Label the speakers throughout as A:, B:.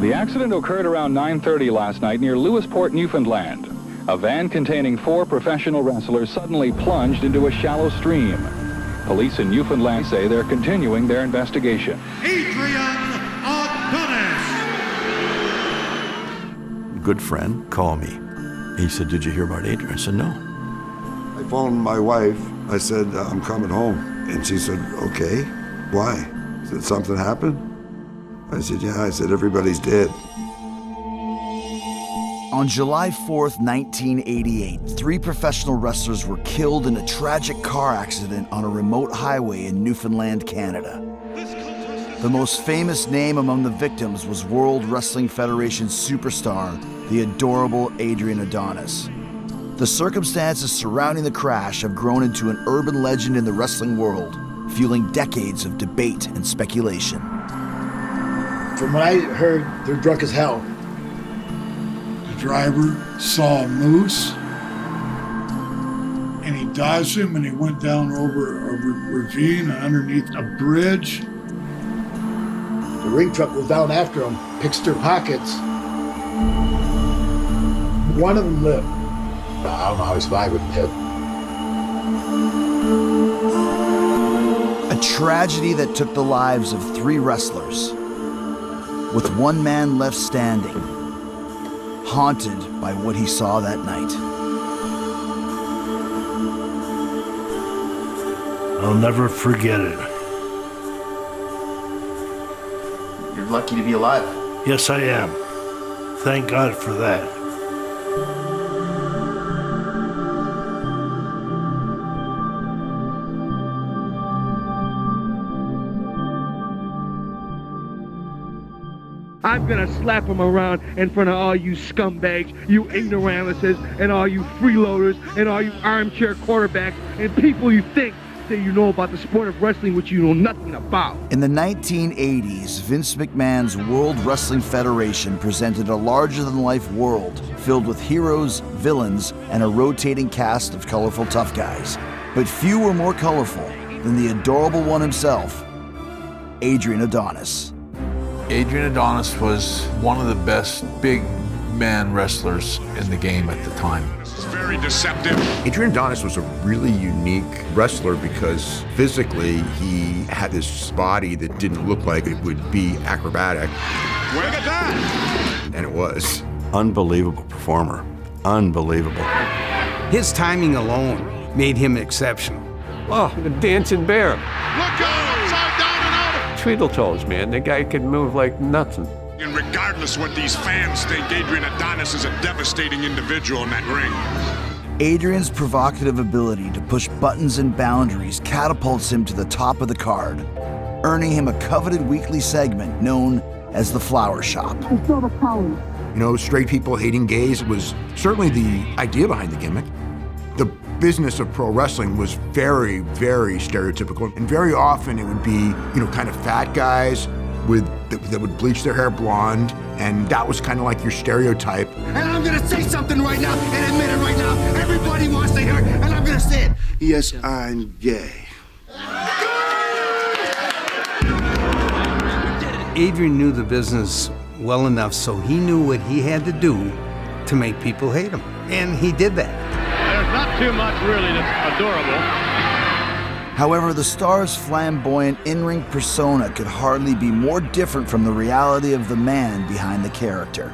A: The accident occurred around 9:30 last night near Lewisport, Newfoundland. A van containing 4 professional wrestlers suddenly plunged into a shallow stream. Police in Newfoundland say they're continuing their investigation.
B: Adrian Adonis!
C: A good friend called me. He said, "Did you hear about Adrian?" I said, "No."
D: I phoned my wife. I said, "I'm coming home." And she said, "Okay, why?" I said, "Something happened?" I said, "Yeah." I said, "Everybody's dead."
E: On July 4th, 1988, 3 professional wrestlers were killed in a tragic car accident on a remote highway in Newfoundland, Canada. The most famous name among the victims was World Wrestling Federation superstar, the adorable Adrian Adonis. The circumstances surrounding the crash have grown into an urban legend in the wrestling world, fueling decades of debate and speculation.
F: From what I heard, they're drunk as hell.
G: The driver saw a moose, and he dodged him, and he went down over a ravine and underneath a bridge.
F: The ring truck was down after him, picked their pockets. One of them lived. I don't know how he survived with him.
E: A tragedy that took the lives of 3 wrestlers, with 1 man left standing, haunted by what he saw that night.
H: I'll never forget it.
E: You're lucky to be alive.
H: Yes, I am. Thank God for that.
I: I'm gonna slap him around in front of all you scumbags, you ignoramuses, and all you freeloaders, and all you armchair quarterbacks, and people you think that you know about the sport of wrestling, which you know nothing about.
E: In the 1980s, Vince McMahon's World Wrestling Federation presented a larger-than-life world filled with heroes, villains, and a rotating cast of colorful tough guys. But few were more colorful than the adorable one himself, Adrian Adonis.
J: Adrian Adonis was one of the best big man wrestlers in the game at the time.
B: This is very deceptive.
C: Adrian Adonis was a really unique wrestler because physically he had this body that didn't look like it would be acrobatic.
B: Look at that!
C: And it was. Unbelievable performer. Unbelievable.
K: His timing alone made him exceptional.
L: Oh, the dancing bear.
B: Look out! Upside down and out!
L: Tweedle toes, man. The guy could move like nothing.
B: And regardless what these fans think, Adrian Adonis is a devastating individual in that ring.
E: Adrian's provocative ability to push buttons and boundaries catapults him to the top of the card, earning him a coveted weekly segment known as the Flower Shop.
C: You know, straight people hating gays was certainly the idea behind the gimmick. The business of pro wrestling was very, very stereotypical, and very often it would be, you know, kind of fat guys that would bleach their hair blonde, and that was kind of like your stereotype.
K: And I'm gonna say something right now and admit it right now. Everybody wants to hear it, and I'm gonna say it.
D: Yes, I'm gay.
K: Adrian knew the business well enough so he knew what he had to do to make people hate him. And he did that.
I: There's not too much really that's adorable.
E: However, the star's flamboyant in-ring persona could hardly be more different from the reality of the man behind the character.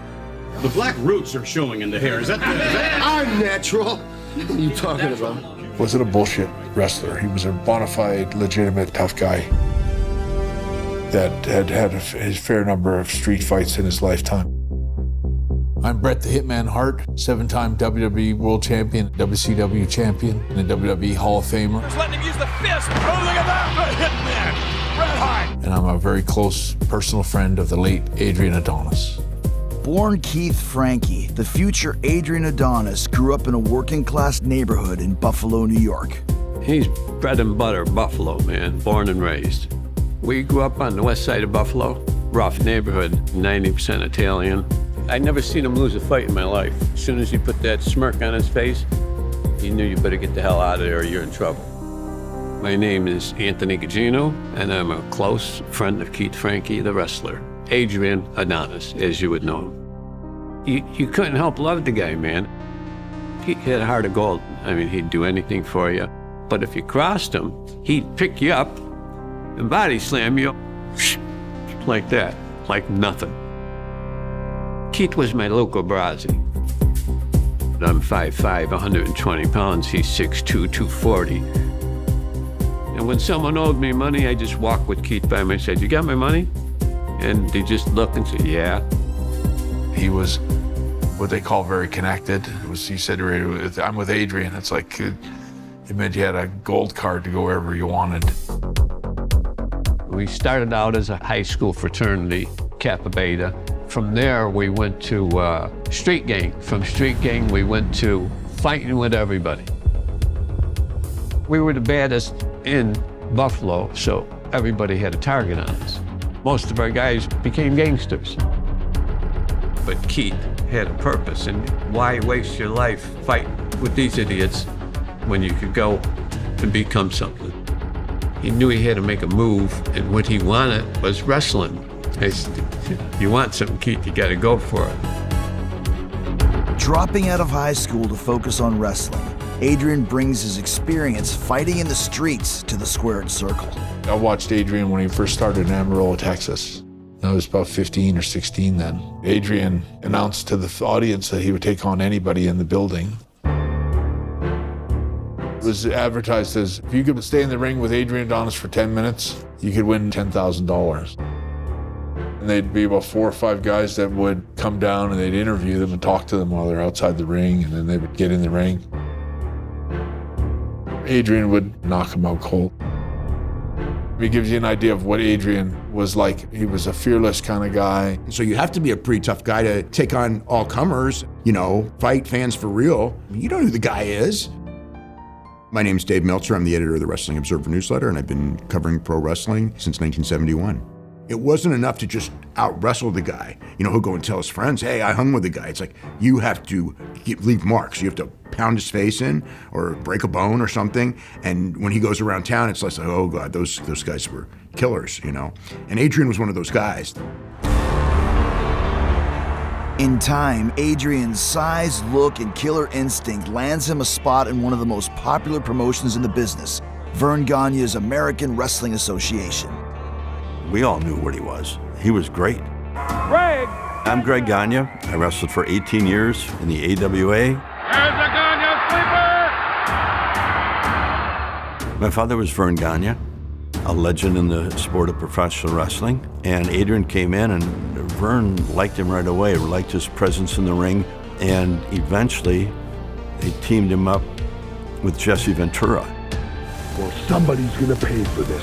M: The black roots are showing in the hair. Is that
F: I'm natural. What are you talking about?
H: Wasn't a bullshit wrestler. He was a bona fide, legitimate, tough guy that had his fair number of street fights in his lifetime.
J: I'm Bret the Hitman Hart, 7-time WWE World Champion, WCW Champion, and a WWE Hall of Famer.
B: Just letting him use the fist. Oh, look at that! The Hitman! Bret Hart!
J: And I'm a very close personal friend of the late Adrian Adonis.
E: Born Keith Frankie, the future Adrian Adonis grew up in a working-class neighborhood in Buffalo, New York.
L: He's bread and butter Buffalo, man, born and raised. We grew up on the west side of Buffalo, rough neighborhood, 90% Italian. I'd never seen him lose a fight in my life. As soon as he put that smirk on his face, you knew you better get the hell out of there or you're in trouble. My name is Anthony Gugino, and I'm a close friend of Keith Frankie, the wrestler. Adrian Adonis, as you would know him. You couldn't help love the guy, man. He had a heart of gold. I mean, he'd do anything for you. But if you crossed him, he'd pick you up and body slam you like that, like nothing. Keith was my local Brazzi. I'm 5'5", 120 pounds. He's 6'2", 240. And when someone owed me money, I just walked with Keith by me and said, "You got my money?" And they just looked and said, "Yeah."
H: He was what they call very connected. He said, "I'm with Adrian." It's like it meant you had a gold card to go wherever you wanted.
L: We started out as a high school fraternity, Kappa Beta. From there, we went to street gang. From street gang, we went to fighting with everybody. We were the baddest in Buffalo, so everybody had a target on us. Most of our guys became gangsters. But Keith had a purpose, and why waste your life fighting with these idiots when you could go and become something? He knew he had to make a move, and what he wanted was wrestling. I said, "You want something, Keith, you gotta go for it."
E: Dropping out of high school to focus on wrestling, Adrian brings his experience fighting in the streets to the squared circle.
H: I watched Adrian when he first started in Amarillo, Texas. I was about 15 or 16 then. Adrian announced to the audience that he would take on anybody in the building. It was advertised as, if you could stay in the ring with Adrian Adonis for 10 minutes, you could win $10,000. And they'd be about 4 or 5 guys that would come down and they'd interview them and talk to them while they're outside the ring, and then they would get in the ring. Adrian would knock them out cold. It gives you an idea of what Adrian was like. He was a fearless kind of guy.
C: So you have to be a pretty tough guy to take on all comers, fight fans for real. You don't know who the guy is. My name's Dave Meltzer. I'm the editor of the Wrestling Observer newsletter, and I've been covering pro wrestling since 1971. It wasn't enough to just out-wrestle the guy. He'll go and tell his friends, "Hey, I hung with the guy." It's like, you have to leave marks. You have to pound his face in or break a bone or something. And when he goes around town, it's like, oh God, those guys were killers, And Adrian was one of those guys.
E: In time, Adrian's size, look, and killer instinct lands him a spot in one of the most popular promotions in the business, Verne Gagne's American Wrestling Association.
N: We all knew what he was. He was great.
I: Greg!
N: I'm Greg Gagne. I wrestled for 18 years in the AWA.
I: There's a Gagne sleeper!
N: My father was Verne Gagne, a legend in the sport of professional wrestling. And Adrian came in, and Verne liked him right away, liked his presence in the ring. And eventually, they teamed him up with Jesse Ventura.
I: Well, somebody's gonna pay for this.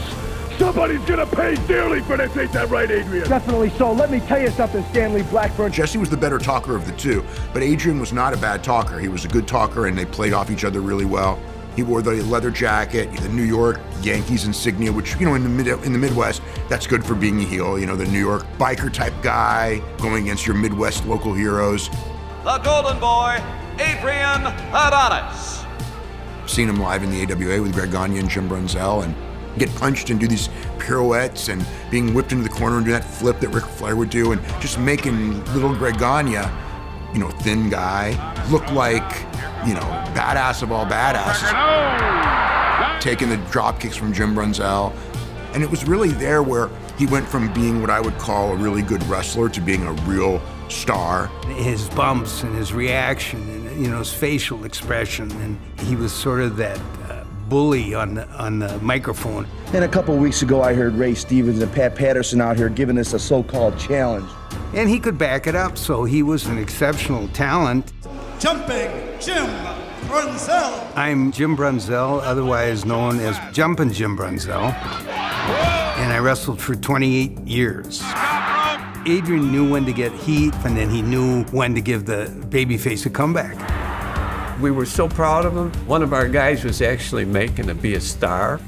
I: Somebody's gonna pay dearly for this, ain't that right, Adrian? Definitely so. Let me tell you something, Stanley Blackburn.
C: Jesse was the better talker of the two, but Adrian was not a bad talker. He was a good talker, and they played off each other really well. He wore the leather jacket, the New York Yankees insignia, which, in the Midwest, that's good for being a heel. The New York biker type guy going against your Midwest local heroes.
O: The Golden Boy, Adrian Adonis.
C: Seen him live in the AWA with Greg Gagne and Jim Brunzell, and get punched and do these pirouettes and being whipped into the corner and do that flip that Ric Flair would do, and just making little Greg Gagne, thin guy, look like, badass of all badasses. Taking the drop kicks from Jim Brunzell. And it was really there where he went from being what I would call a really good wrestler to being a real star.
K: His bumps and his reaction and, his facial expression, and he was sort of that bully on the microphone.
P: And a couple weeks ago, I heard Ray Stevens and Pat Patterson out here giving us a so-called challenge.
K: And he could back it up, so he was an exceptional talent.
Q: Jumping Jim Brunzell.
K: I'm Jim Brunzell, otherwise known as Jumpin' Jim Brunzell. And I wrestled for 28 years. Adrian knew when to get heat, and then he knew when to give the babyface a comeback.
L: We were so proud of him. One of our guys was actually making to be a star.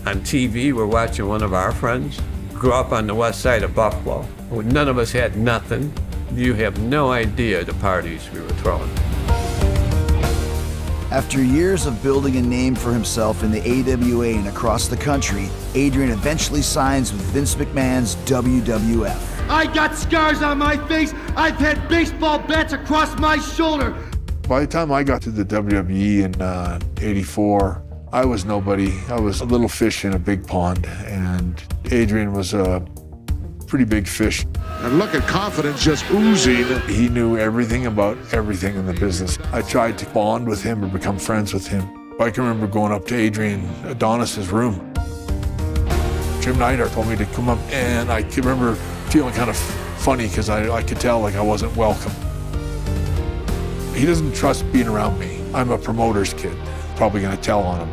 L: On TV, we're watching one of our friends. Grew up on the west side of Buffalo. None of us had nothing. You have no idea the parties we were throwing.
E: After years of building a name for himself in the AWA and across the country, Adrian eventually signs with Vince McMahon's WWF.
Q: I got scars on my face. I've had baseball bats across my shoulder.
H: By the time I got to the WWE in '84, I was nobody. I was a little fish in a big pond, and Adrian was a pretty big fish.
B: And look at confidence just oozing.
H: He knew everything about everything in the business. I tried to bond with him or become friends with him. I can remember going up to Adrian Adonis's room. Jim Neidhart told me to come up, and I can remember feeling kind of funny because I could tell like I wasn't welcome. He doesn't trust being around me. I'm a promoter's kid, probably gonna tell on him.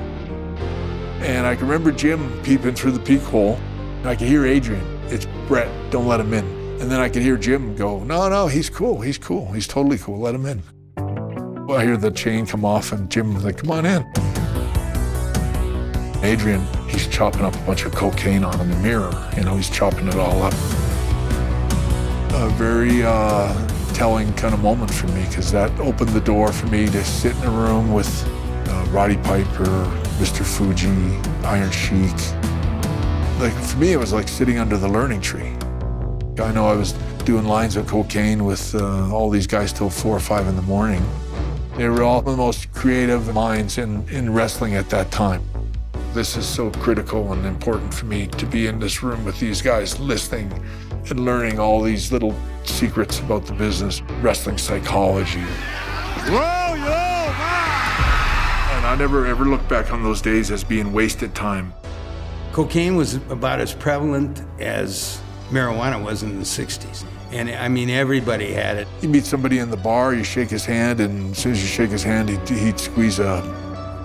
H: And I can remember Jim peeping through the peek hole. I could hear Adrian, "It's Brett, don't let him in." And then I could hear Jim go, no, he's cool, he's totally cool, let him in. Well, I hear the chain come off and Jim was like, "Come on in." Adrian, he's chopping up a bunch of cocaine on in the mirror. He's chopping it all up. A very telling kind of moment for me, because that opened the door for me to sit in a room with Roddy Piper, Mr. Fuji, Iron Sheik. Like, for me, it was like sitting under the learning tree. I know I was doing lines of cocaine with all these guys till 4 or 5 in the morning. They were all the most creative minds in wrestling at that time. This is so critical and important for me to be in this room with these guys, listening and learning all these little secrets about the business, wrestling psychology.
B: Whoa, yo, man!
H: And I never ever look back on those days as being wasted time.
K: Cocaine was about as prevalent as marijuana was in the 60s. And I mean, everybody had it.
H: You meet somebody in the bar, you shake his hand, and as soon as you shake his hand, he'd squeeze a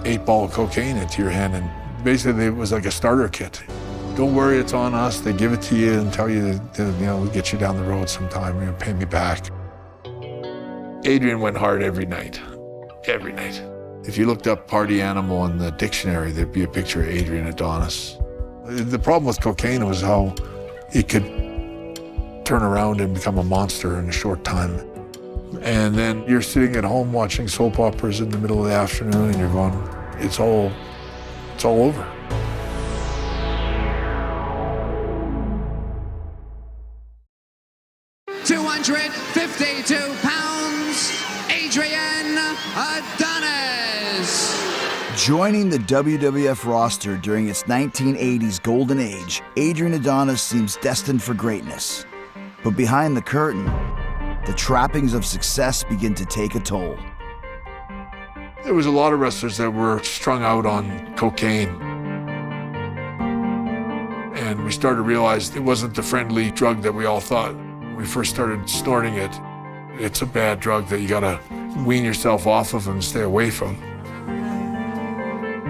H: 8-ball of cocaine into your hand, and basically it was like a starter kit. Don't worry, it's on us. They give it to you and tell you that we'll get you down the road sometime, pay me back. Adrian went hard every night, every night. If you looked up party animal in the dictionary, there'd be a picture of Adrian Adonis. The problem with cocaine was how it could turn around and become a monster in a short time. And then you're sitting at home watching soap operas in the middle of the afternoon and you're going, it's all over.
R: £252, Adrian Adonis.
E: Joining the WWF roster during its 1980s golden age, Adrian Adonis seems destined for greatness. But behind the curtain, the trappings of success begin to take a toll.
H: There was a lot of wrestlers that were strung out on cocaine. And we started to realize it wasn't the friendly drug that we all thought. When we first started snorting it, it's a bad drug that you gotta wean yourself off of and stay away from.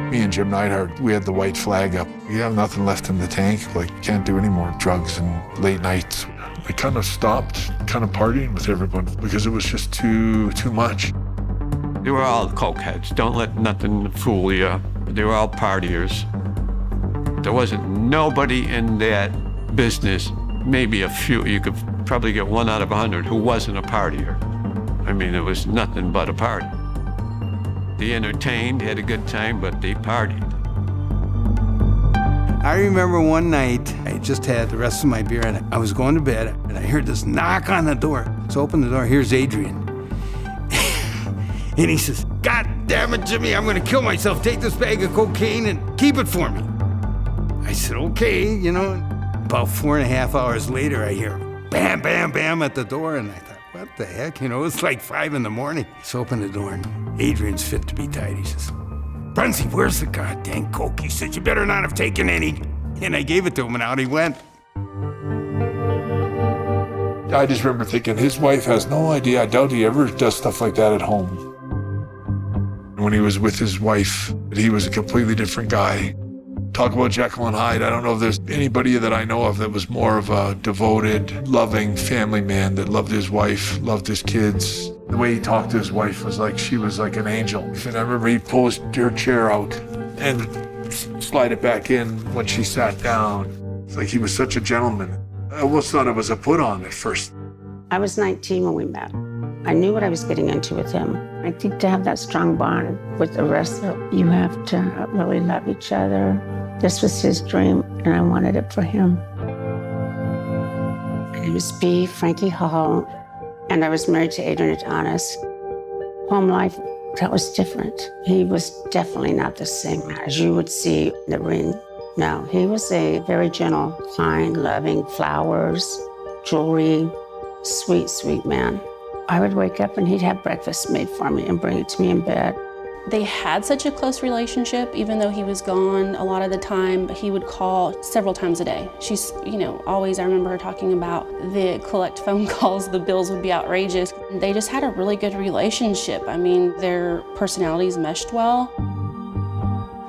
H: Me and Jim Neidhart, we had the white flag up. You have nothing left in the tank, like can't do any more drugs and late nights. We kind of stopped kind of partying with everyone because it was just too much.
L: They were all cokeheads. Don't let nothing fool you. They were all partiers. There wasn't nobody in that business, maybe a few, you could probably get 1 out of 100 who wasn't a partier. I mean, it was nothing but a party. They entertained, had a good time, but they partied.
K: I remember one night, I just had the rest of my beer and I was going to bed and I heard this knock on the door. So I opened the door, here's Adrian. And he says, "God damn it, Jimmy, I'm gonna kill myself. Take this bag of cocaine and keep it for me." I said, okay, About 4.5 hours later, I hear bam, bam, bam at the door. And I thought, what the heck? It's like 5 in the morning. So I opened the door and Adrian's fit to be tied. He says, "Brunsey, where's the goddamn coke?" He said, "You better not have taken any." And I gave it to him and out he went.
H: I just remember thinking, his wife has no idea. I doubt he ever does stuff like that at home. When he was with his wife, he was a completely different guy. Talk about Jekyll and Hyde. I don't know if there's anybody that I know of that was more of a devoted, loving family man that loved his wife, loved his kids. The way he talked to his wife was like she was like an angel. And I remember he pulled her chair out and slide it back in when she sat down. It's like he was such a gentleman. I almost thought it was a put on at first.
S: I was 19 when we met. I knew what I was getting into with him. I think to have that strong bond with a wrestler, you have to really love each other. This was his dream, and I wanted it for him. And was B. Frankie Hall, and I was married to Adrian Adonis. Home life, that was different. He was definitely not the same as you would see in the ring. No, he was a very gentle, kind, loving, flowers, jewelry, sweet, sweet man. I would wake up and he'd have breakfast made for me and bring it to me in bed.
T: They had such a close relationship, even though he was gone a lot of the time. He would call several times a day. She's, always, I remember her talking about the collect phone calls, the bills would be outrageous. They just had a really good relationship. I mean, their personalities meshed well.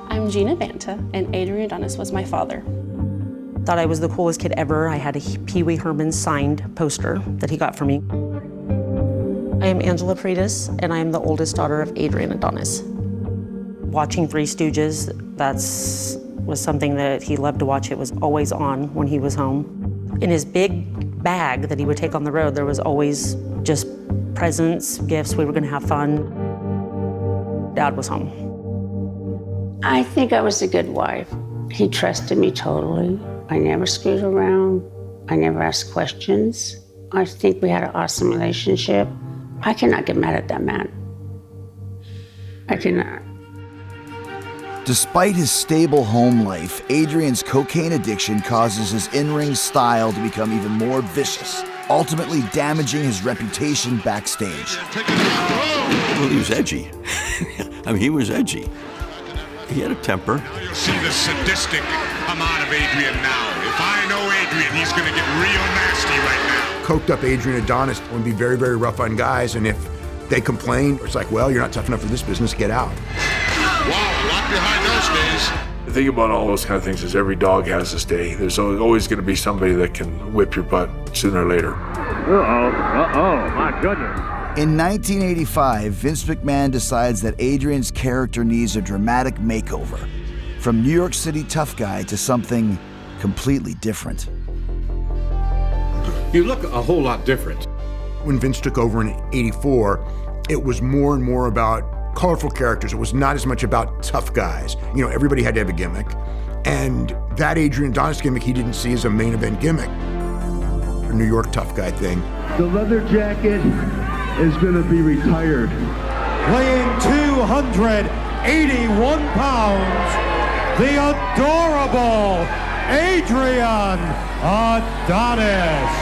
T: I'm Gina Banta, and Adrian Adonis was my father.
U: Thought I was the coolest kid ever. I had a Pee Wee Herman signed poster that he got for me. I am Angela Freitas, and I am the oldest daughter of Adrian Adonis. Watching Three Stooges, was something that he loved to watch. It was always on when he was home. In his big bag that he would take on the road, there was always just presents, gifts. We were gonna have fun. Dad was home.
S: I think I was a good wife. He trusted me totally. I never screwed around. I never asked questions. I think we had an awesome relationship. I cannot get mad at that man. I cannot.
E: Despite his stable home life, Adrian's cocaine addiction causes his in-ring style to become even more vicious, ultimately damaging his reputation backstage.
N: Well, he was edgy. He was edgy. He had a temper.
B: You'll see the sadistic amount of Adrian now. If I know Adrian, he's going to get real nasty right now.
C: Coked up Adrian Adonis would be very, very rough on guys, and if they complain, it's like, well, you're not tough enough for this business, get out.
B: Wow, a lot behind those days.
H: The thing about all those kind of things is every dog has its day. There's always going to be somebody that can whip your butt sooner or later.
I: My goodness.
E: In 1985, Vince McMahon decides that Adrian's character needs a dramatic makeover, from New York City tough guy to something completely different.
M: You look a whole lot different.
C: When Vince took over in '84, it was more and more about colorful characters. It was not as much about tough guys. Everybody had to have a gimmick. And that Adrian Adonis gimmick he didn't see as a main event gimmick. A New York tough guy thing.
Q: The leather jacket is going to be retired. Weighing 281 pounds, the adorable Adrian Adonis.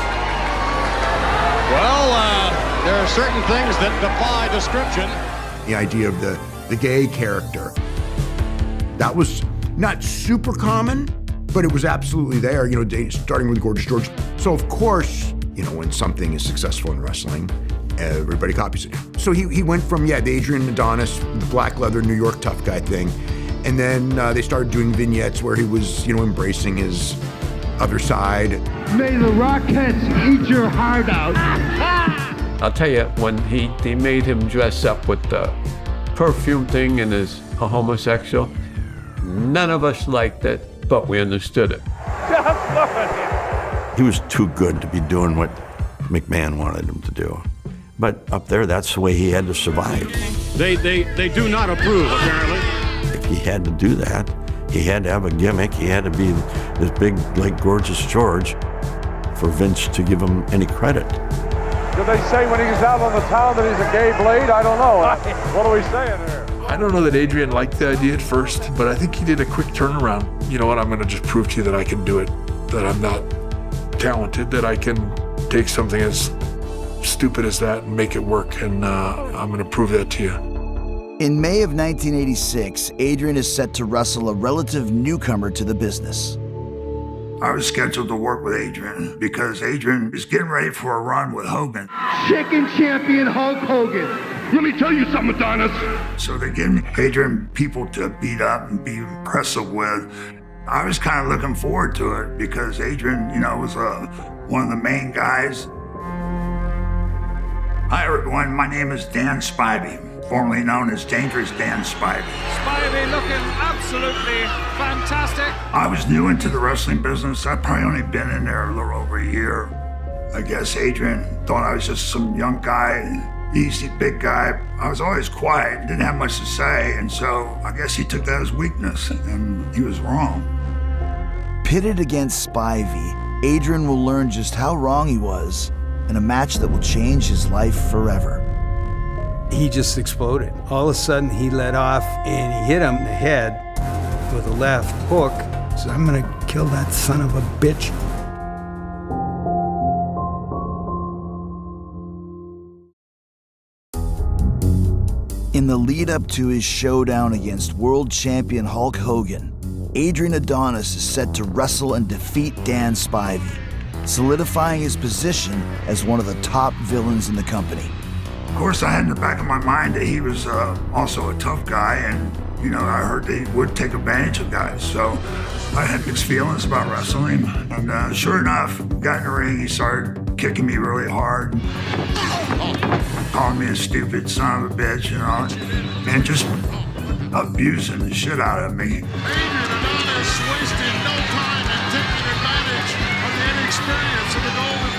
M: Well, there are certain things that defy description.
C: The idea of the gay character. That was not super common, but it was absolutely there, starting with Gorgeous George. So of course, when something is successful in wrestling, everybody copies it. So he went from, the Adrian Adonis, the black leather New York tough guy thing, and then they started doing vignettes where he was, embracing his other side.
Q: May the Rockettes eat your heart out.
L: I'll tell you, when they made him dress up with the perfume thing and is a homosexual, none of us liked it, but we understood it.
N: He was too good to be doing what McMahon wanted him to do. But up there, that's the way he had to survive.
M: They do not approve, apparently.
N: If he had to do that, he had to have a gimmick. He had to be this big, like Gorgeous George for Vince to give him any credit.
V: Did they say when he's out on the town that he's a gay blade? I don't know. What are we saying here?
H: I don't know that Adrian liked the idea at first, but I think he did a quick turnaround. You know what, I'm going to just prove to you that I can do it, that I'm not talented, that I can take something as stupid as that and make it work, and I'm going to prove that to you.
E: In May of 1986, Adrian is set to wrestle a relative newcomer to the business.
W: I was scheduled to work with Adrian because Adrian is getting ready for a run with Hogan.
Q: Chicken champion Hulk Hogan. Let me tell you something, Adonis.
W: So they're getting Adrian people to beat up and be impressive with. I was kind of looking forward to it because Adrian, was one of the main guys. Hi, everyone. My name is Dan Spivey, formerly known as Dangerous Dan Spivey.
X: Spivey looking absolutely fantastic.
W: I was new into the wrestling business. I've probably only been in there a little over a year. I guess Adrian thought I was just some young guy, easy, big guy. I was always quiet, didn't have much to say, and so I guess he took that as weakness, and he was wrong.
E: Pitted against Spivey, Adrian will learn just how wrong he was in a match that will change his life forever.
K: He just exploded. All of a sudden, he let off and he hit him in the head with a left hook. So I'm gonna kill that son of a bitch.
E: In the lead up to his showdown against world champion Hulk Hogan, Adrian Adonis is set to wrestle and defeat Dan Spivey, solidifying his position as one of the top villains in the company.
W: Of course, I had in the back of my mind that he was also a tough guy, and you know, I heard that he would take advantage of guys. So I had mixed feelings about wrestling, and sure enough, got in the ring, he started kicking me really hard, calling me a stupid son of a bitch, you know, and just abusing the shit out of me.
B: Adrian Adonis wasted no time in taking advantage of the inexperience of the Golden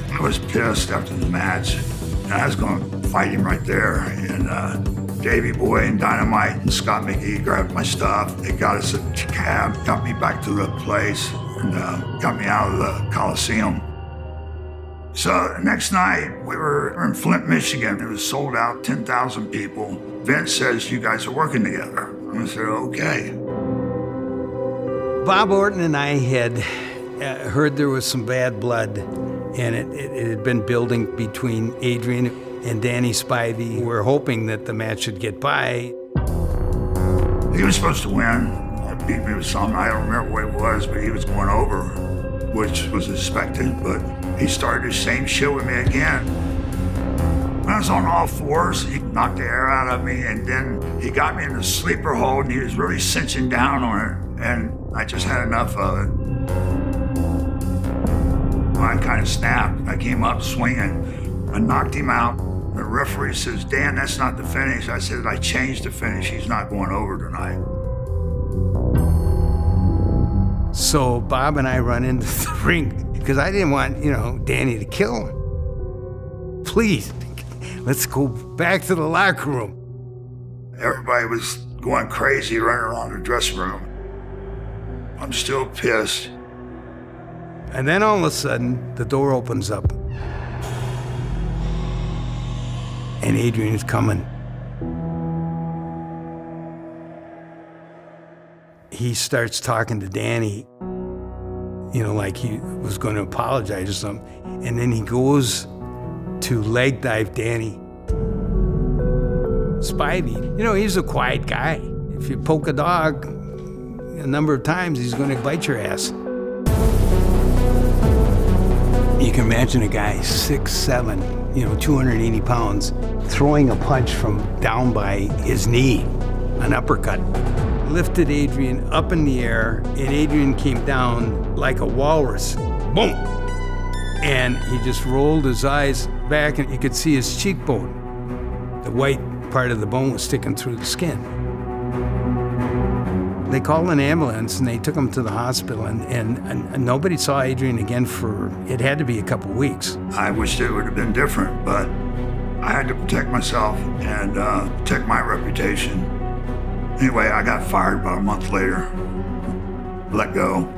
B: Boy.
W: I was pissed after the match, and I was going to fight him right there. And Davey Boy and Dynamite and Scott McGee grabbed my stuff. They got us a cab, got me back to the place, and got me out of the Coliseum. So the next night, we were in Flint, Michigan. It was sold out, 10,000 people. Vince says, you guys are working together. I said, okay.
K: Bob Orton and I had heard there was some bad blood, and it had been building between Adrian and Danny Spivey. We were hoping that the match should get by.
W: He was supposed to win. Beat me with something. I don't remember what it was, but he was going over, which was expected, but he started the same shit with me again. I was on all fours, he knocked the air out of me, and then he got me in the sleeper hold, and he was really cinching down on it, and I just had enough of it. I kind of snapped. I came up swinging. I knocked him out. The referee says, Dan, that's not the finish. I said, I changed the finish. He's not going over tonight.
K: So Bob and I run into the ring because I didn't want, you know, Danny to kill him. Please, let's go back to the locker room.
W: Everybody was going crazy running around the dressing room. I'm still pissed.
K: And then all of a sudden, the door opens up. And Adrian is coming. He starts talking to Danny, you know, like he was going to apologize or something. And then he goes to leg dive Danny. Spivey, you know, he's a quiet guy. If you poke a dog a number of times, he's going to bite your ass. You can imagine a guy 6'7", you know, 280 pounds, throwing a punch from down by his knee, an uppercut. Lifted Adrian up in the air, and Adrian came down like a walrus. Boom! And he just rolled his eyes back, and you could see his cheekbone. The white part of the bone was sticking through the skin. They called an ambulance, and they took him to the hospital, and nobody saw Adrian again for, it had to be a couple weeks.
W: I wished it would have been different, but I had to protect myself and protect my reputation. Anyway, I got fired about a month later, let go.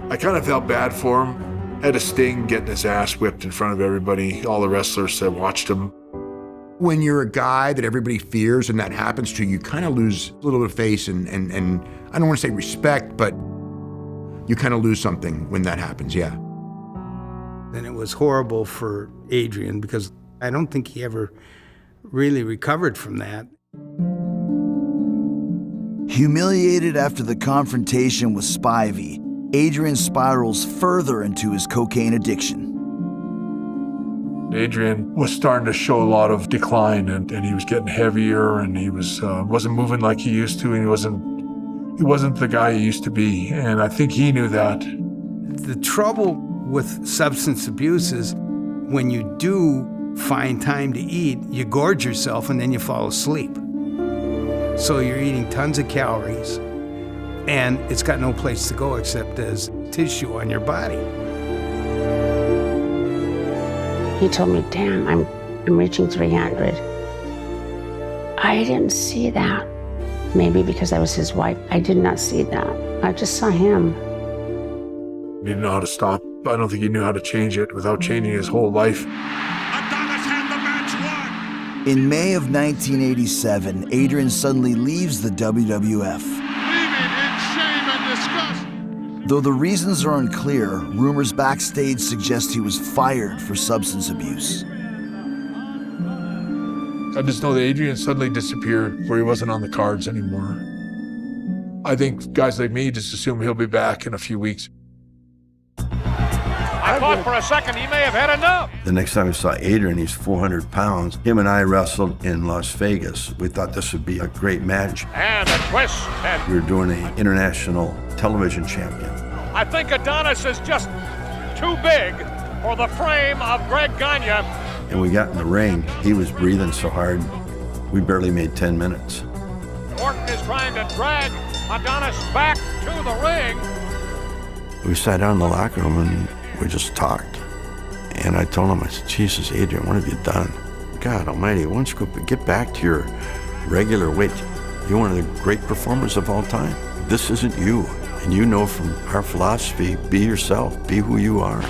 H: I kind of felt bad for him. Had a sting getting his ass whipped in front of everybody. All the wrestlers that watched him.
C: When you're a guy that everybody fears and that happens to you, you kind of lose a little bit of face and I don't want to say respect, but you kind of lose something when that happens, yeah.
K: And it was horrible for Adrian because I don't think he ever really recovered from that.
E: Humiliated after the confrontation with Spivey, Adrian spirals further into his cocaine addiction.
H: Adrian was starting to show a lot of decline, and he was getting heavier, and he wasn't moving like he used to, and he wasn't the guy he used to be, and I think he knew that.
K: The trouble with substance abuse is when you do find time to eat, you gorge yourself and then you fall asleep. So you're eating tons of calories, and it's got no place to go except as tissue on your body.
S: He told me, damn, I'm reaching 300. I didn't see that. Maybe because I was his wife, I did not see that. I just saw him.
H: He didn't know how to stop. I don't think he knew how to change it without changing his whole life.
B: Adonis had the match won.
E: In May of 1987, Adrian suddenly leaves the WWF.
B: Leaving in shame and disgust.
E: Though the reasons are unclear, rumors backstage suggest he was fired for substance abuse.
H: I just know that Adrian suddenly disappeared where he wasn't on the cards anymore. I think guys like me just assume he'll be back in a few weeks.
M: I thought for a second he may have had enough.
N: The next time we saw Adrian, he's 400 pounds. Him and I wrestled in Las Vegas. We thought this would be a great match.
M: And a twist. And
N: We were doing an international television champion.
M: I think Adonis is just too big for the frame of Greg Gagne.
N: And we got in the ring. He was breathing so hard, we barely made 10 minutes.
M: Orton is trying to drag Adonis back to the ring.
N: We sat down in the locker room and we just talked. And I told him, I said, Jesus, Adrian, what have you done? God almighty, why don't you get back to your regular weight? You're one of the great performers of all time. This isn't you. And you know from our philosophy, be yourself, be who you are.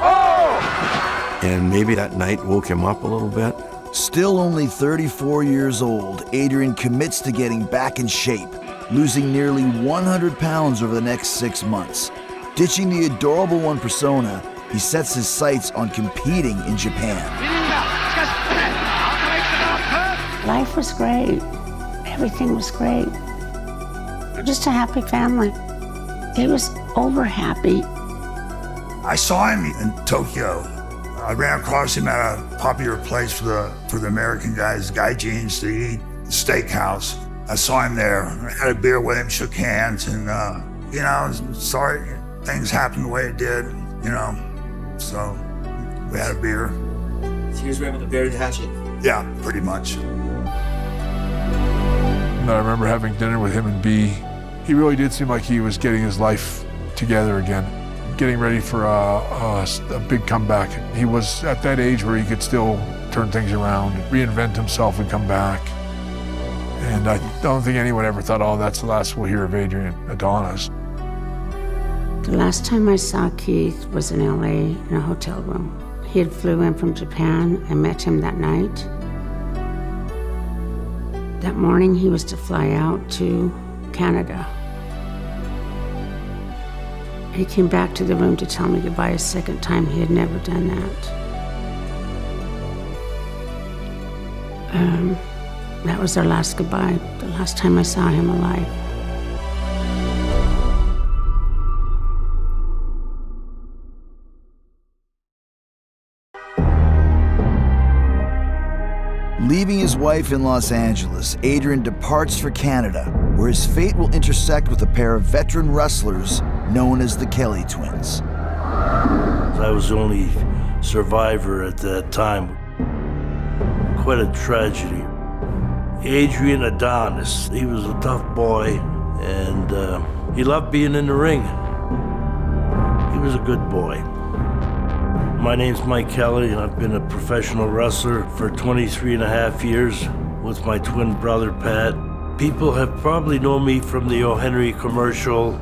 M: Oh!
N: And maybe that night woke him up a little bit.
E: Still only 34 years old, Adrian commits to getting back in shape, losing nearly 100 pounds over the next 6 months. Ditching the adorable one persona, he sets his sights on competing in Japan.
S: Life was great. Everything was great. Just a happy family. He was over happy.
W: I saw him in Tokyo. I ran across him at a popular place for the American guys, Guy Jeans, to eat, the steakhouse. I saw him there. I had a beer with him, shook hands, and sorry things happened the way it did, So we had a beer.
A: So he was right with the bear the hatchet.
W: Yeah, pretty much.
H: And I remember having dinner with him and B. He really did seem like he was getting his life together again, getting ready for a big comeback. He was at that age where he could still turn things around, reinvent himself and come back. And I don't think anyone ever thought, oh, that's the last we'll hear of Adrian Adonis.
S: The last time I saw Keith was in LA in a hotel room. He had flew in from Japan. I met him that night. That morning he was to fly out to Canada. He came back to the room to tell me goodbye a second time. He had never done that. That was our last goodbye, the last time I saw him alive.
E: Leaving his wife in Los Angeles, Adrian departs for Canada, where his fate will intersect with a pair of veteran wrestlers known as the Kelly Twins.
D: I was the only survivor at that time. Quite a tragedy. Adrian Adonis, he was a tough boy, and he loved being in the ring. He was a good boy. My name's Mike Kelly, and I've been a professional wrestler for 23 and a half years with my twin brother, Pat. People have probably known me from the O. Henry commercial.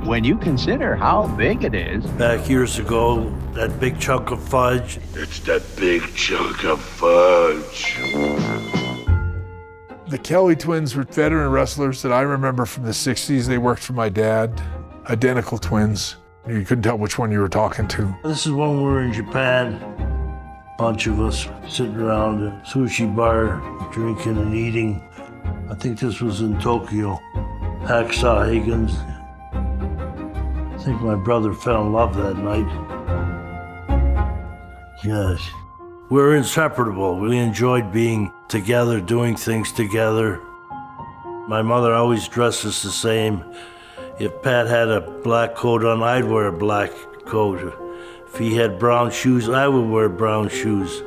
F: When you consider how big it is.
D: Back years ago, that big chunk of fudge.
B: It's that big chunk of fudge.
H: The Kelly twins were veteran wrestlers that I remember from the 60s. They worked for my dad, identical twins. You couldn't tell which one you were talking to.
D: This is when we were in Japan. A bunch of us sitting around a sushi bar, drinking and eating. I think this was in Tokyo. Hacksaw Higgins. I think my brother fell in love that night. Yes. We were inseparable. We enjoyed being together, doing things together. My mother always dressed us the same. If Pat had a black coat on, I'd wear a black coat. If he had brown shoes, I would wear brown shoes.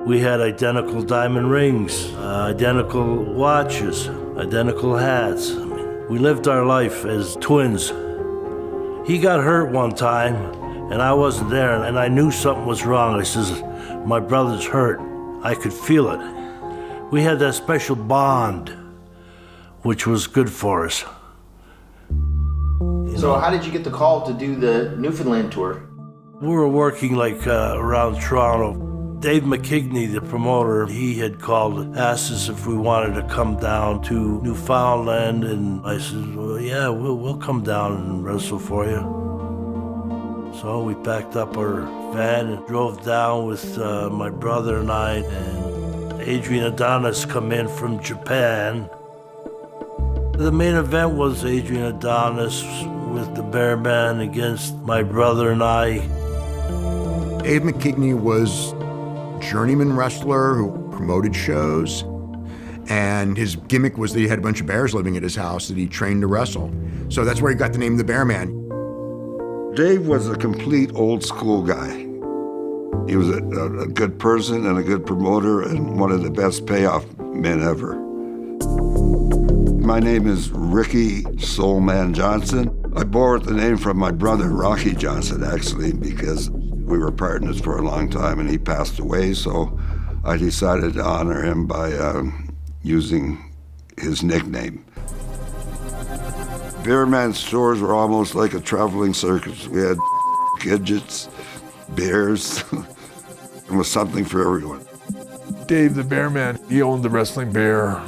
D: We had identical diamond rings, identical watches, identical hats. We lived our life as twins. He got hurt one time, and I wasn't there, and I knew something was wrong. I says, my brother's hurt. I could feel it. We had that special bond, which was good for us.
G: So how did you get the call to do the Newfoundland tour?
D: We were working like around Toronto. Dave McKigney, the promoter, he had called, asked us if we wanted to come down to Newfoundland, and I said, well, yeah, we'll come down and wrestle for you. So we packed up our van and drove down with my brother and I, and Adrian Adonis come in from Japan. The main event was Adrian Adonis with the Bear Man against my brother and I.
C: Dave McKigney was journeyman wrestler who promoted shows, and his gimmick was that he had a bunch of bears living at his house that he trained to wrestle. So that's where he got the name the Bear Man.
J: Dave was a complete old school guy. He was a good person and a good promoter and one of the best payoff men ever. My name is Ricky Soulman Johnson. I borrowed the name from my brother, Rocky Johnson, actually, because we were partners for a long time and he passed away, so I decided to honor him by using his nickname. Bearman stores were almost like a traveling circus. We had gadgets, bears, and was something for everyone.
H: Dave the Bear Man, he owned the Wrestling Bear,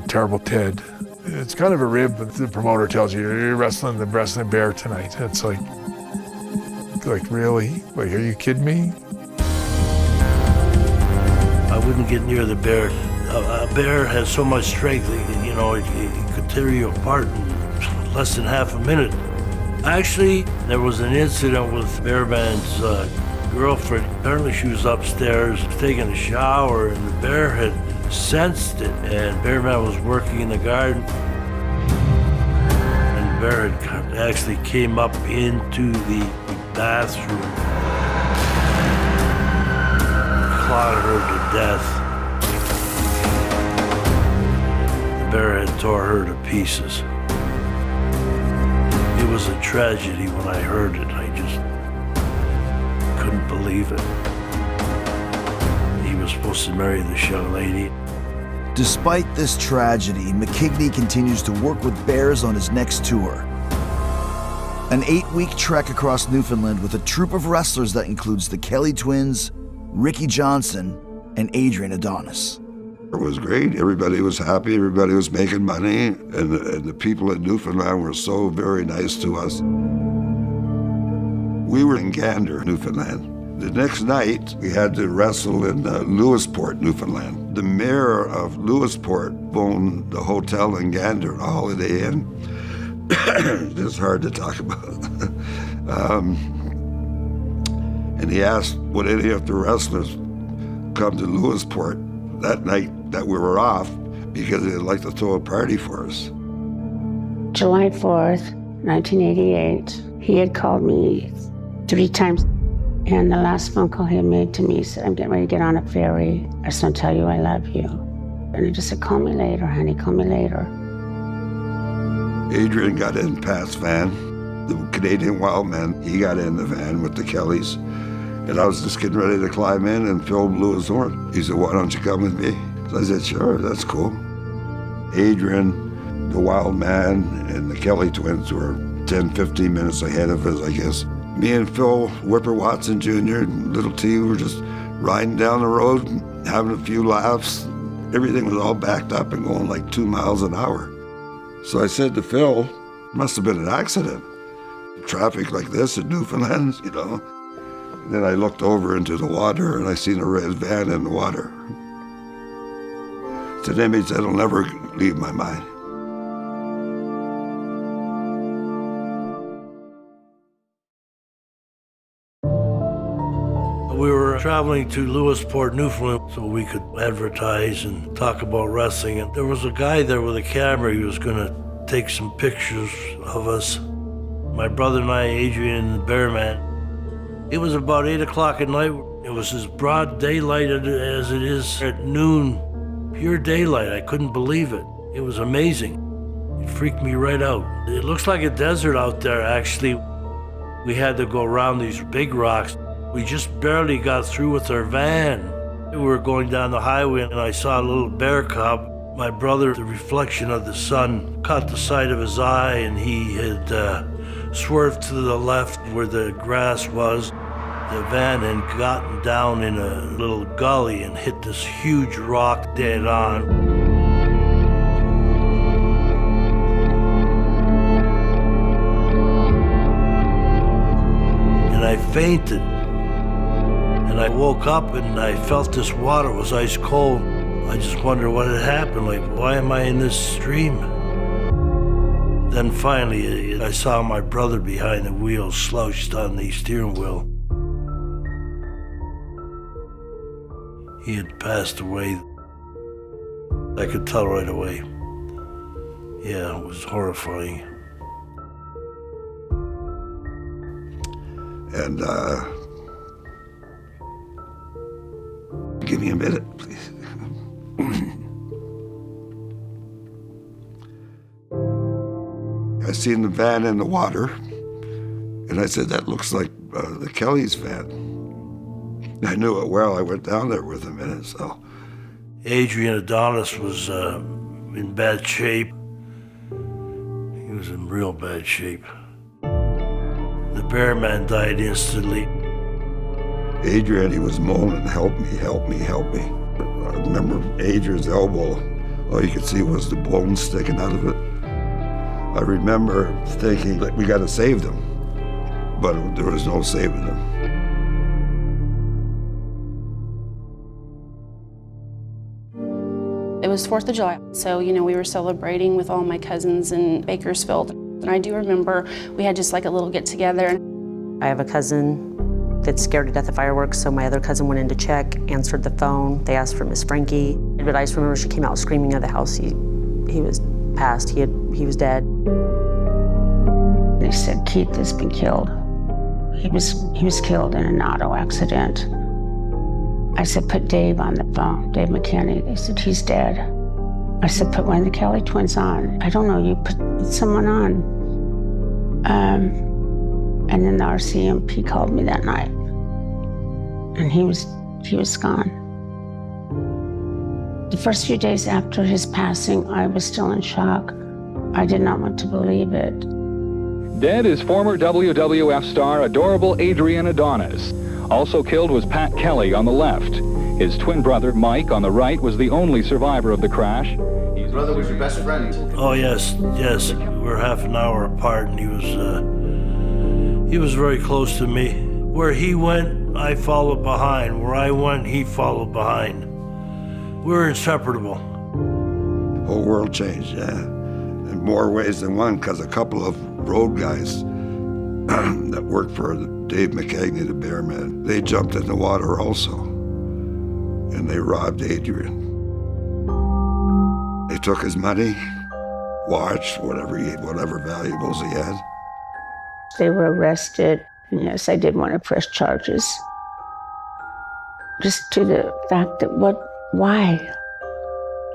H: Terrible Ted. It's kind of a rib, but the promoter tells you, you're wrestling the Wrestling Bear tonight. It's like really? Like, are you kidding me?
D: I wouldn't get near the bear. A bear has so much strength, you know, it could tear you apart in less than half a minute. Actually, there was an incident with Bearman's girlfriend. Apparently she was upstairs taking a shower and the bear had sensed it, and Bearman was working in the garden. And the bear had actually came up into the bathroom, clawed her to death. The bear had tore her to pieces. It was a tragedy when I heard it. I just couldn't believe it. He was supposed to marry this young lady.
E: Despite this tragedy, McKigney continues to work with bears on his next tour. An 8-week trek across Newfoundland with a troupe of wrestlers that includes the Kelly Twins, Ricky Johnson, and Adrian Adonis.
J: It was great. Everybody was happy. Everybody was making money. And the people in Newfoundland were so very nice to us. We were in Gander, Newfoundland. The next night, we had to wrestle in Lewisport, Newfoundland. The mayor of Lewisport owned the hotel in Gander, a Holiday Inn. It's hard to talk about. And he asked, would any of the wrestlers come to Lewisport that night that we were off, because they'd like to throw a party for us.
S: July 4th, 1988, he had called me 3 times. And the last phone call he had made to me said, I'm getting ready to get on a ferry. I just want to tell you I love you. And he just said, call me later, honey, call me later.
J: Adrian got in Pat's van, the Canadian Wild Man. He got in the van with the Kellys. And I was just getting ready to climb in and film Lewis Horn. He said, why don't you come with me? So I said, sure, that's cool. Adrian, the Wild Man, and the Kelly Twins were 10, 15 minutes ahead of us, I guess. Me and Phil Whipper Watson Jr. and Little T were just riding down the road, having a few laughs. Everything was all backed up and going like 2 miles an hour. So I said to Phil, must have been an accident. Traffic like this in Newfoundland, you know. And then I looked over into the water and I seen a red van in the water. It's an image that'll never leave my mind.
D: We were traveling to Lewisport, Newfoundland, so we could advertise and talk about wrestling. And there was a guy there with a camera. He was going to take some pictures of us. My brother and I, Adrian the Bear Man. It was about 8 o'clock at night. It was as broad daylight as it is at noon. Pure daylight. I couldn't believe it. It was amazing. It freaked me right out. It looks like a desert out there, actually. We had to go around these big rocks. We just barely got through with our van. We were going down the highway and I saw a little bear cub. My brother, the reflection of the sun caught the side of his eye and he had swerved to the left where the grass was. The van had gotten down in a little gully and hit this huge rock dead on. And I fainted. And I woke up and I felt this water was ice cold. I just wondered what had happened. Like, why am I in this stream? Then finally, I saw my brother behind the wheel, slouched on the steering wheel. He had passed away. I could tell right away. Yeah, it was horrifying.
J: And give me a minute, please. I seen the van in the water, and I said, that looks like the Kelly's van. I knew it well. I went down there with him in it, so.
D: Adrian Adonis was in bad shape. He was in real bad shape. The bearman died instantly.
J: Adrian, he was moaning, help me, help me, help me. I remember Adrian's elbow, all you could see was the bone sticking out of it. I remember thinking, like, we gotta save them, but there was no saving them.
O: It was 4th of July, so, we were celebrating with all my cousins in Bakersfield. And I do remember we had just like a little get-together.
U: I have a cousin that's scared to death of fireworks, so my other cousin went in to check, answered the phone. They asked for Miss Frankie. But I just remember she came out screaming out of the house. He was passed. He was dead.
S: They said Keith has been killed. He was killed in an auto accident. I said, put Dave on the phone, Dave McKinney. They said, he's dead. I said, put one of the Kelly twins on. I don't know, you put someone on. And then the RCMP called me that night. And he was gone. The first few days after his passing, I was still in shock. I did not want to believe it.
P: Dead is former WWF star adorable Adrian Adonis. Also killed was Pat Kelly on the left. His twin brother, Mike, on the right, was the only survivor of the crash.
G: His brother was your best friend.
D: Oh, yes. We were half an hour apart, and he was very close to me. Where he went, I followed behind. Where I went, he followed behind. We were inseparable.
J: Whole world changed, yeah. In more ways than one, because a couple of road guys that worked for Dave McKagney, the bearman, they jumped in the water also, and they robbed Adrian. They took his money, watch, whatever valuables he had.
S: They were arrested, and yes, I did want to press charges. Just to the fact that why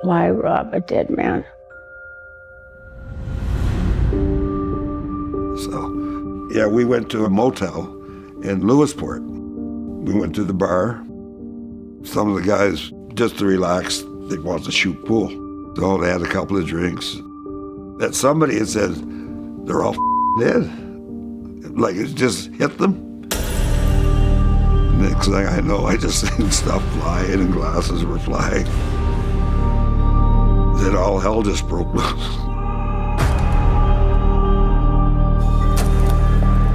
S: rob a dead man?
J: So, yeah, we went to a motel in Lewisport. We went to the bar. Some of the guys, just to relax, they wanted to shoot pool. So they had a couple of drinks. And somebody had said, they're all dead. Like it just hit them. Next thing I know, I just seen stuff flying and glasses were flying. Then all hell just broke loose.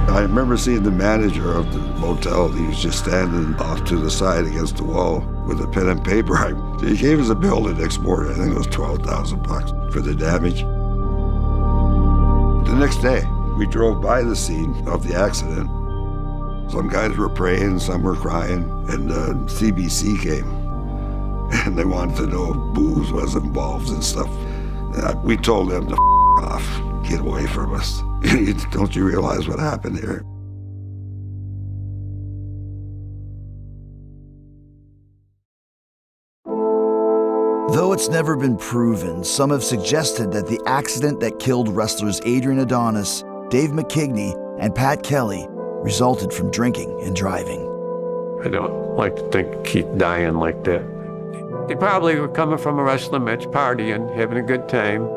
J: I remember seeing the manager of the motel. He was just standing off to the side against the wall with a pen and paper. He gave us a bill the next morning. I think it was $12,000 for the damage. The next day, we drove by the scene of the accident. Some guys were praying, some were crying, and CBC came. And they wanted to know if booze was involved and stuff. We told them to off, get away from us. Don't you realize what happened here?
E: Though it's never been proven, some have suggested that the accident that killed wrestlers Adrian Adonis, Dave McKigney, and Pat Kelly resulted from drinking and driving.
L: I don't like to think of Keith dying like that. They probably were coming from a wrestling match, partying, having a good time.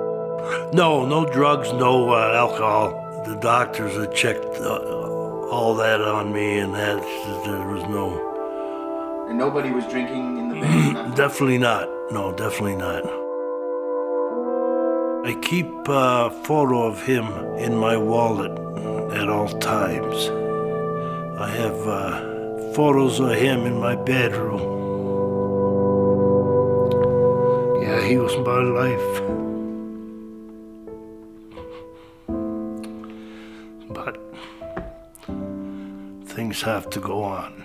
D: No drugs, no alcohol. The doctors had checked all that on me, and that there was no.
G: And nobody was drinking in the van?
D: Definitely not. No, definitely not. I keep a photo of him in my wallet at all times. I have photos of him in my bedroom. Yeah, he was my life. But things have to go on.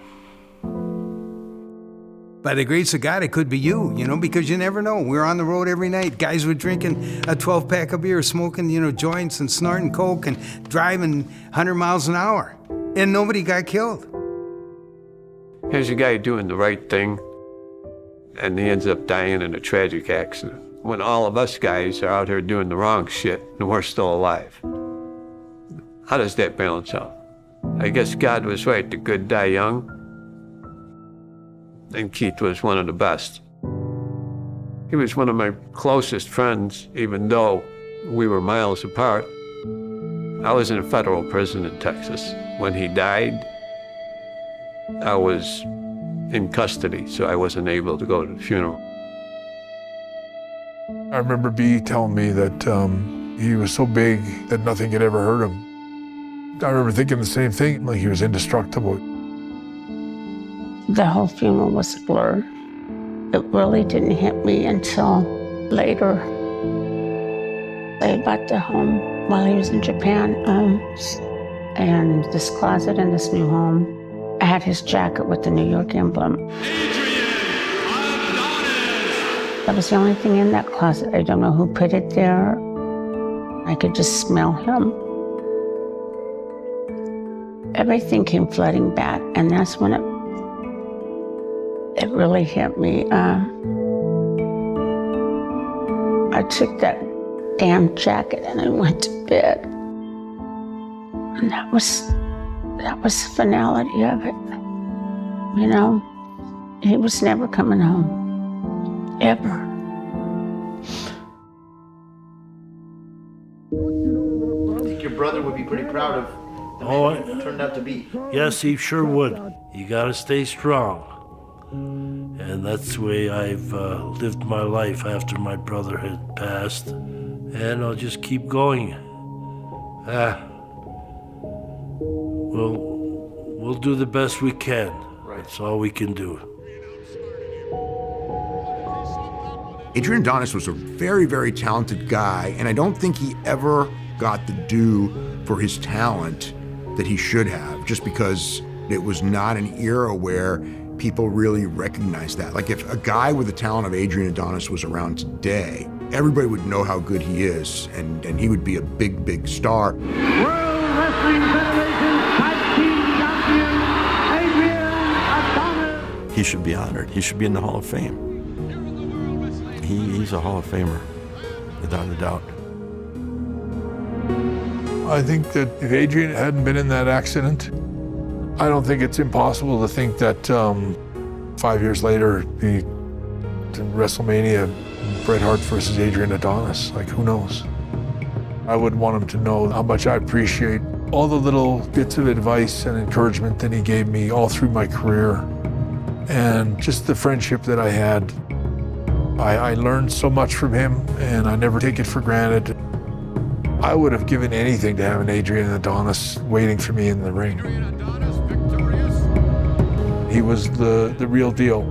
K: By the grace of God, it could be you, because you never know. We're on the road every night. Guys were drinking a 12-pack of beer, smoking, joints and snorting coke and driving 100 miles an hour. And nobody got killed.
L: Here's a guy doing the right thing, and he ends up dying in a tragic accident. When all of us guys are out here doing the wrong shit, and we're still alive. How does that balance out? I guess God was right, the good die young. And Keith was one of the best. He was one of my closest friends, even though we were miles apart. I was in a federal prison in Texas. When he died, I was in custody, so I wasn't able to go to the funeral.
H: I remember B telling me that he was so big that nothing could ever hurt him. I remember thinking the same thing, like he was indestructible.
S: The whole funeral was a blur. It really didn't hit me until later. I bought the home while he was in Japan, and this closet in this new home, I had his jacket with the New York emblem. That was the only thing in that closet. I don't know who put it there. I could just smell him. Everything came flooding back, and that's when it really hit me. I took that damn jacket and I went to bed. And that was the finality of it. He was never coming home, ever.
G: I think your brother would be pretty proud of the man he turned out to be.
D: Yes, he sure would. You gotta stay strong. And that's the way I've lived my life after my brother had passed. And I'll just keep going. We'll do the best we can. That's all we can do.
C: Adrian Adonis was a very, very talented guy, and I don't think he ever got the due for his talent that he should have, just because it was not an era where people really recognized that. Like, if a guy with the talent of Adrian Adonis was around today, everybody would know how good he is, and he would be a big, big star.
Q: World Wrestling Federation Tag Team Champion, Adrian Adonis.
N: He should be honored. He should be in the Hall of Fame. He's a Hall of Famer, without a doubt.
H: I think that if Adrian hadn't been in that accident, I don't think it's impossible to think that 5 years later, the WrestleMania, Bret Hart versus Adrian Adonis, like, who knows? I would want him to know how much I appreciate all the little bits of advice and encouragement that he gave me all through my career, and just the friendship that I had. I learned so much from him, and I never take it for granted. I would have given anything to have an Adrian Adonis waiting for me in the ring. He was the real deal.